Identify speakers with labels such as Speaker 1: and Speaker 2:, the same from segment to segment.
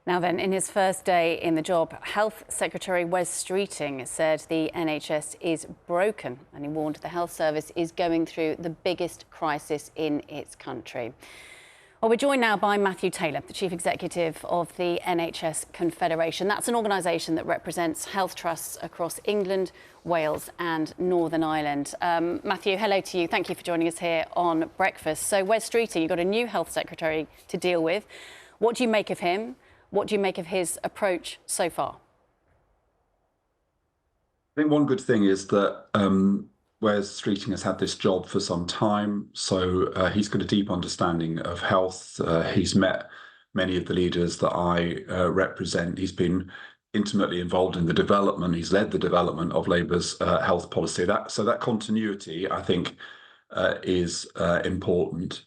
Speaker 1: Now then, in his first day in the job, Health Secretary Wes Streeting said the NHS is broken, and he warned the health service is going through the biggest crisis in its country. Well, we're joined now by Matthew Taylor, the Chief Executive of the NHS Confederation. That's an organisation that represents health trusts across England, Wales and Northern Ireland. Matthew, hello to you. Thank you for joining us here on Breakfast. So Wes Streeting, you've got a new Health Secretary to deal with. What do you make of him? What do you make of his approach so far?
Speaker 2: I think one good thing is that Wes Streeting has had this job for some time, so he's got a deep understanding of health. He's met many of the leaders that I represent. He's been intimately involved in the development. He's led the development of Labour's health policy. So that continuity, I think, is important.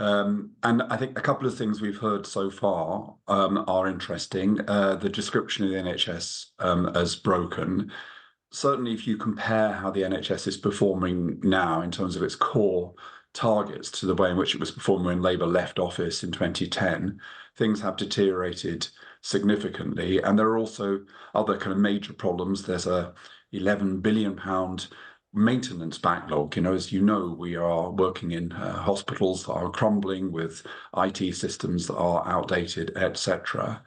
Speaker 2: And I think a couple of things we've heard so far are interesting. The description of the NHS as broken. Certainly, if you compare how the NHS is performing now in terms of its core targets to the way in which it was performing when Labour left office in 2010, things have deteriorated significantly. And there are also other kind of major problems. There's a £11 billion maintenance backlog. As you know, we are working in hospitals that are crumbling with IT systems that are outdated, etc.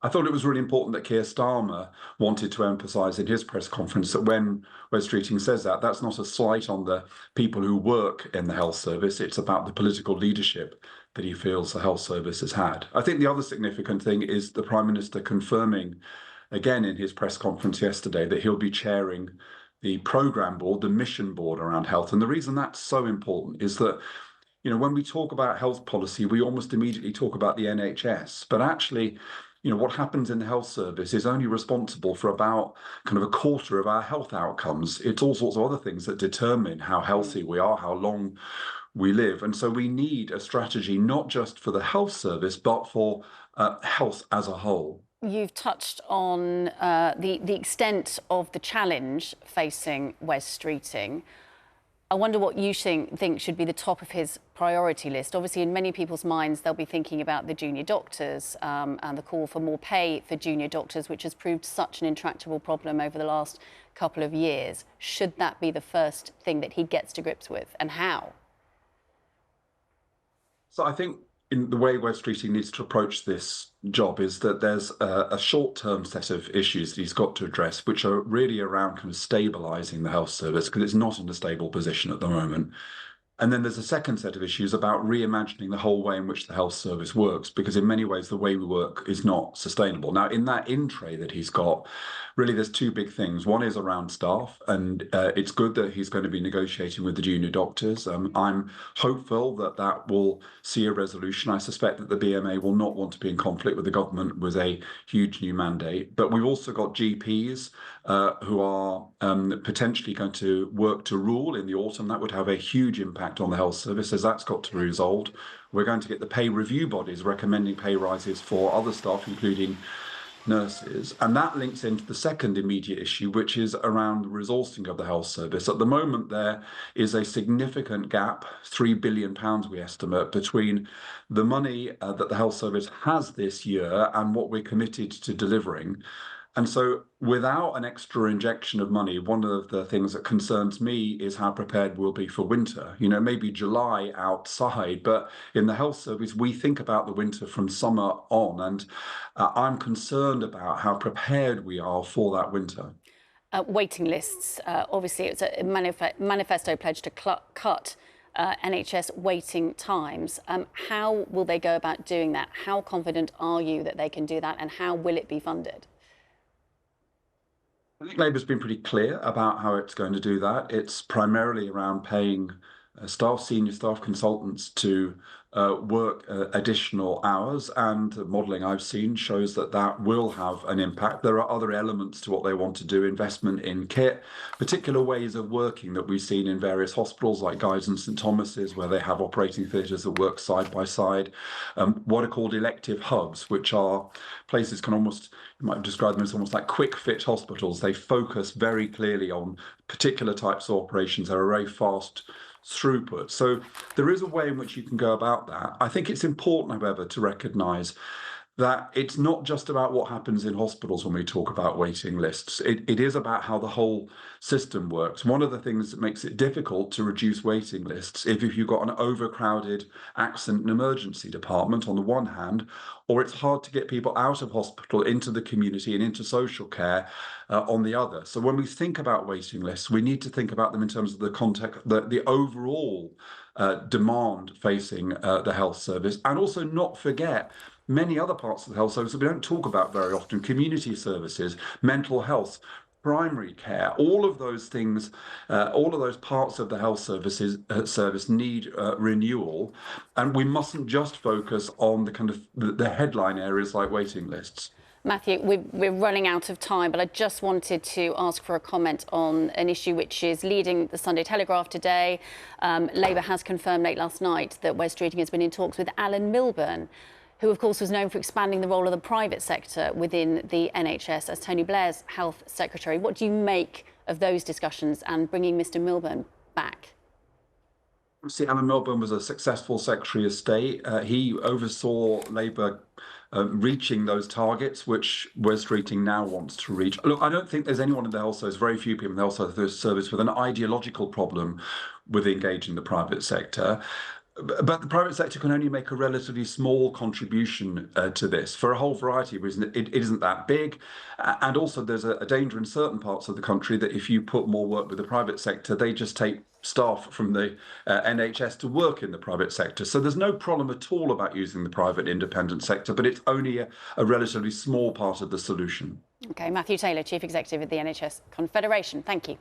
Speaker 2: I thought it was really important that Keir Starmer wanted to emphasise in his press conference that when Wes Streeting says that, that's not a slight on the people who work in the health service. It's about the political leadership that he feels the health service has had. I think the other significant thing is the Prime Minister confirming again in his press conference yesterday that he'll be chairing the programme board, the mission board around health. And the reason that's so important is that, when we talk about health policy, we almost immediately talk about the NHS. But actually, what happens in the health service is only responsible for about kind of a quarter of our health outcomes. It's all sorts of other things that determine how healthy we are, how long we live. And so we need a strategy, not just for the health service, but for health as a whole.
Speaker 1: You've touched on the extent of the challenge facing Wes Streeting. I wonder what you think should be the top of his priority list. Obviously, in many people's minds, they'll be thinking about the junior doctors and the call for more pay for junior doctors, which has proved such an intractable problem over the last couple of years. Should that be the first thing that he gets to grips with, and how?
Speaker 2: So I think in the way Wes Streeting needs to approach this job is that there's a short-term set of issues that he's got to address, which are really around kind of stabilising the health service, because it's not in a stable position at the moment. And then there's a second set of issues about reimagining the whole way in which the health service works, because in many ways, the way we work is not sustainable. Now, in that in tray that he's got, really, there's two big things. One is around staff, and it's good that he's going to be negotiating with the junior doctors. I'm hopeful that that will see a resolution. I suspect that the BMA will not want to be in conflict with the government with a huge new mandate. But we've also got GPs who are potentially going to work to rule in the autumn. That would have a huge impact on the health service, as that's got to be resolved. We're going to get the pay review bodies recommending pay rises for other staff, including nurses. And that links into the second immediate issue, which is around the resourcing of the health service. At the moment, there is a significant gap, £3 billion we estimate, between the money that the health service has this year and what we're committed to delivering. And so without an extra injection of money, one of the things that concerns me is how prepared we'll be for winter. Maybe July outside, but in the health service, we think about the winter from summer on. And I'm concerned about how prepared we are for that winter.
Speaker 1: Waiting lists. Obviously, it's a manifesto pledge to cut NHS waiting times. How will they go about doing that? How confident are you that they can do that? And how will it be funded?
Speaker 2: I think Labour's been pretty clear about how it's going to do that. It's primarily around paying senior staff consultants to work additional hours, and the modelling I've seen shows that that will have an impact. There are other elements to what they want to do, investment in kit, particular ways of working that we've seen in various hospitals like Guy's and St Thomas's, where they have operating theatres that work side by side, what are called elective hubs, which are places you might describe them as almost like quick fit hospitals. They focus very clearly on particular types of operations. They're a very fast throughput. So there is a way in which you can go about that. I think it's important, however, to recognise that it's not just about what happens in hospitals when we talk about waiting lists. It is about how the whole system works. One of the things that makes it difficult to reduce waiting lists, if you've got an overcrowded accident and emergency department on the one hand, or it's hard to get people out of hospital into the community and into social care on the other. So when we think about waiting lists, we need to think about them in terms of the context, the overall demand facing the health service, and also not forget many other parts of the health service that we don't talk about very often: community services, mental health, primary care. All of those things, all of those parts of the health service need renewal, and we mustn't just focus on the kind of the headline areas like waiting lists.
Speaker 1: Matthew, we're running out of time, but I just wanted to ask for a comment on an issue which is leading the Sunday Telegraph today. Labour has confirmed late last night that Wes Streeting has been in talks with Alan Milburn, who of course was known for expanding the role of the private sector within the NHS as Tony Blair's health secretary. What do you make of those discussions and bringing Mr Milburn back?
Speaker 2: See, Alan Milburn was a successful Secretary of State. He oversaw Labour reaching those targets, which Wes Streeting now wants to reach. Look, I don't think there's anyone in the health service, very few people in the health service, with an ideological problem with engaging the private sector. But the private sector can only make a relatively small contribution to this for a whole variety of reasons. It isn't that big. And also there's a danger in certain parts of the country that if you put more work with the private sector, they just take staff from the NHS to work in the private sector. So there's no problem at all about using the private independent sector, but it's only a relatively small part of the solution.
Speaker 1: OK, Matthew Taylor, Chief Executive of the NHS Confederation. Thank you.